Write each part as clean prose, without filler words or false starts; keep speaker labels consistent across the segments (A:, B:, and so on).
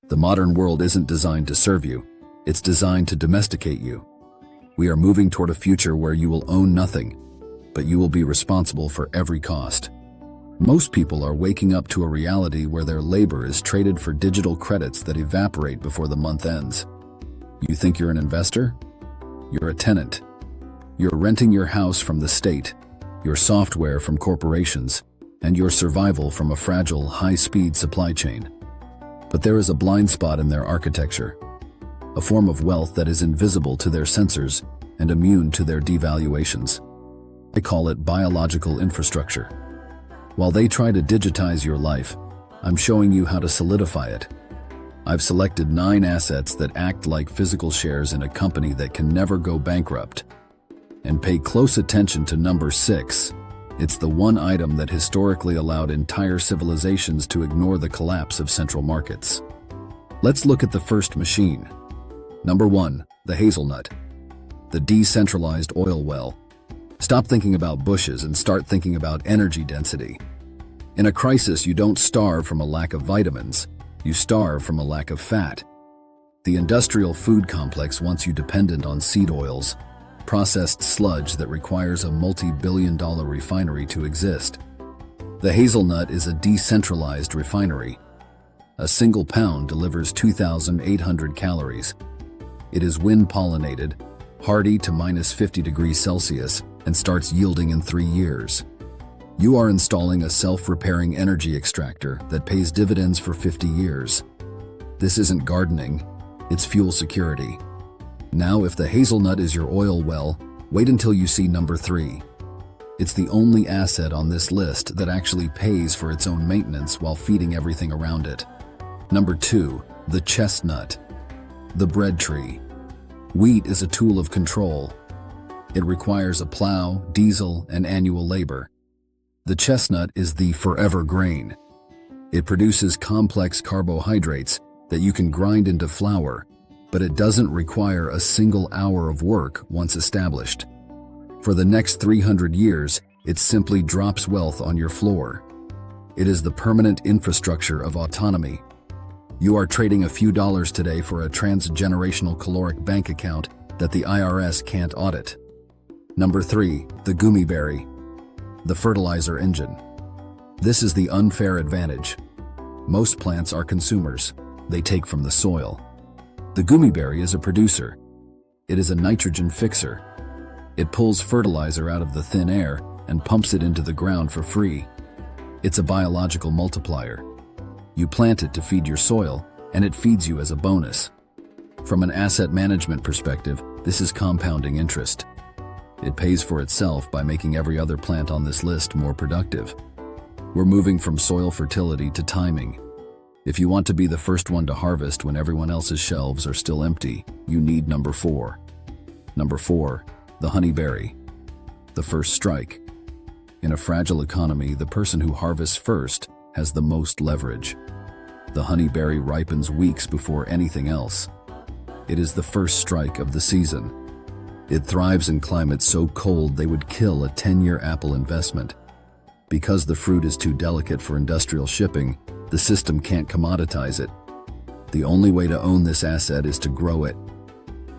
A: The modern world isn't designed to serve you, it's designed to domesticate you. We are moving toward a future where you will own nothing, but you will be responsible for every cost. Most people are waking up to a reality where their labor is traded for digital credits that evaporate before the month ends. You think you're an investor? You're a tenant. You're renting your house from the state, your software from corporations, and your survival from a fragile, high-speed supply chain. But there is a blind spot in their architecture, a form of wealth that is invisible to their sensors and immune to their devaluations. I call it biological infrastructure. While they try to digitize your life, I'm showing you how to solidify it. I've selected 9 assets that act like physical shares in a company that can never go bankrupt. And pay close attention to number 6. It's the one item that historically allowed entire civilizations to ignore the collapse of central markets. Let's look at the first machine. Number 1, the hazelnut, the decentralized oil well. Stop thinking about bushes and start thinking about energy density. In a crisis, you don't starve from a lack of vitamins, you starve from a lack of fat. The industrial food complex wants you dependent on seed oils, processed sludge that requires a multi-billion-dollar refinery to exist. The hazelnut is a decentralized refinery. A single pound delivers 2,800 calories. It is wind-pollinated, hardy to -50 degrees Celsius, and starts yielding in 3 years. You are installing a self-repairing energy extractor that pays dividends for 50 years. This isn't gardening, it's fuel security. Now, if the hazelnut is your oil well, wait until you see number 3. It's the only asset on this list that actually pays for its own maintenance while feeding everything around it. Number 2, the chestnut, the bread tree. Wheat is a tool of control. It requires a plow, diesel, and annual labor. The chestnut is the forever grain. It produces complex carbohydrates that you can grind into flour, but it doesn't require a single hour of work once established. For the next 300 years, it simply drops wealth on your floor. It is the permanent infrastructure of autonomy. You are trading a few dollars today for a transgenerational caloric bank account that the IRS can't audit. Number 3, the gummyberry, the fertilizer engine. This is the unfair advantage. Most plants are consumers. They take from the soil. The gummyberry is a producer. It is a nitrogen fixer. It pulls fertilizer out of the thin air and pumps it into the ground for free. It's a biological multiplier. You plant it to feed your soil, and it feeds you as a bonus. From an asset management perspective, this is compounding interest. It pays for itself by making every other plant on this list more productive. We're moving from soil fertility to timing. If you want to be the first one to harvest when everyone else's shelves are still empty, you need number 4. Number 4, the honeyberry, the first strike. In a fragile economy, the person who harvests first has the most leverage. The honeyberry ripens weeks before anything else. It is the first strike of the season. It thrives in climates so cold they would kill a 10-year apple investment. Because the fruit is too delicate for industrial shipping, the system can't commoditize it. The only way to own this asset is to grow it.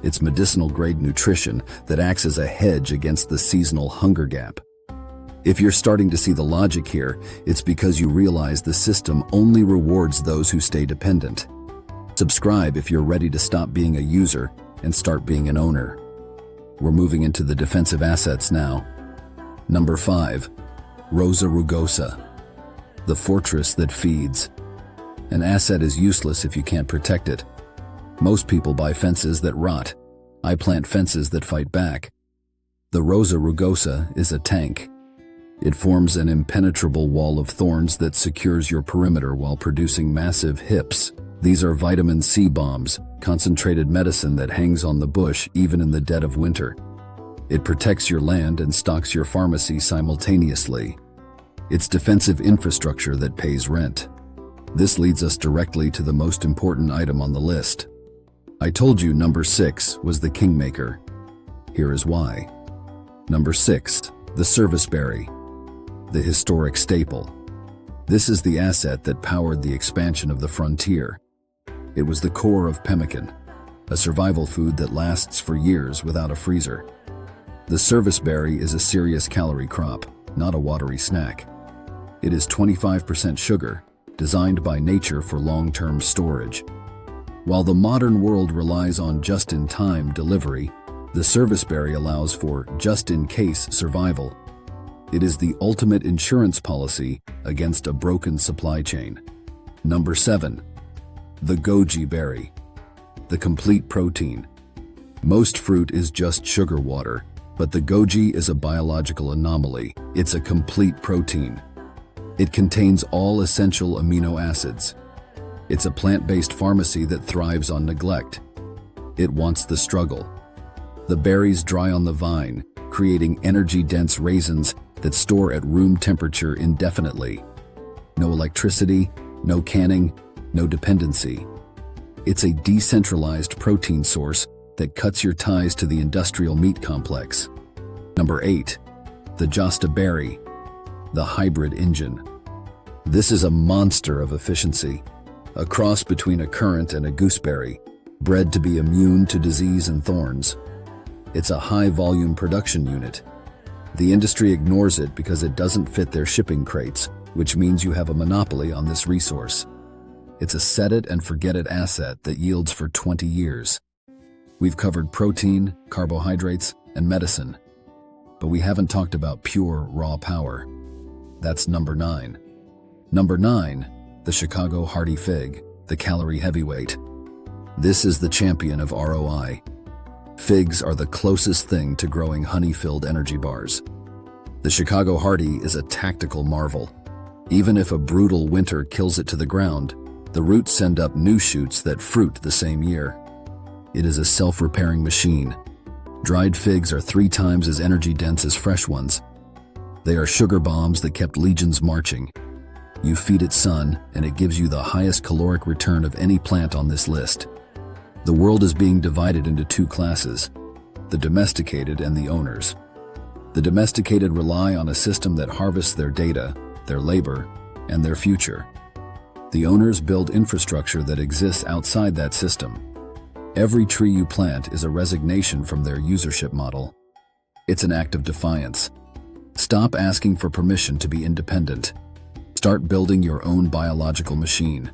A: It's medicinal-grade nutrition that acts as a hedge against the seasonal hunger gap. If you're starting to see the logic here, it's because you realize the system only rewards those who stay dependent. Subscribe if you're ready to stop being a user and start being an owner. We're moving into the defensive assets now. Number 5, Rosa rugosa, the fortress that feeds. An asset is useless if you can't protect it. Most people buy fences that rot. I plant fences that fight back. The Rosa rugosa is a tank. It forms an impenetrable wall of thorns that secures your perimeter while producing massive hips. These are vitamin C bombs, concentrated medicine that hangs on the bush even in the dead of winter. It protects your land and stocks your pharmacy simultaneously. It's defensive infrastructure that pays rent. This leads us directly to the most important item on the list. I told you number 6 was the kingmaker. Here is why. Number 6, the serviceberry, the historic staple. This is the asset that powered the expansion of the frontier. It was the core of pemmican, a survival food that lasts for years without a freezer. The service berry is a serious calorie crop, not a watery snack. It is 25% sugar, designed by nature for long-term storage. While the modern world relies on just-in-time delivery, the service berry allows for just-in-case survival. It is the ultimate insurance policy against a broken supply chain. Number 7. The goji berry. The complete protein. Most fruit is just sugar water, but the goji is a biological anomaly. It's a complete protein. It contains all essential amino acids. It's a plant-based pharmacy that thrives on neglect. It wants the struggle. The berries dry on the vine, creating energy-dense raisins that store at room temperature indefinitely. No electricity, no canning, no dependency. It's a decentralized protein source that cuts your ties to the industrial meat complex. Number 8. The Josta berry. The hybrid engine. This is a monster of efficiency, a cross between a currant and a gooseberry, bred to be immune to disease and thorns. It's a high-volume production unit. The industry ignores it because it doesn't fit their shipping crates, which means you have a monopoly on this resource. It's a set-it-and-forget-it asset that yields for 20 years. We've covered protein, carbohydrates, and medicine, but we haven't talked about pure, raw power. That's number 9. Number 9, the Chicago Hardy fig, the calorie heavyweight. This is the champion of ROI. Figs are the closest thing to growing honey-filled energy bars. The Chicago Hardy is a tactical marvel. Even if a brutal winter kills it to the ground, the roots send up new shoots that fruit the same year. It is a self-repairing machine. Dried figs are 3 times as energy-dense as fresh ones. They are sugar bombs that kept legions marching. You feed it sun, and it gives you the highest caloric return of any plant on this list. The world is being divided into 2 classes, the domesticated and the owners. The domesticated rely on a system that harvests their data, their labor, and their future. The owners build infrastructure that exists outside that system. Every tree you plant is a resignation from their usership model. It's an act of defiance. Stop asking for permission to be independent. Start building your own biological machine.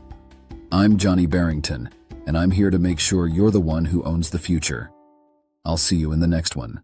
A: I'm Johnny Bearington, and I'm here to make sure you're the one who owns the future. I'll see you in the next one.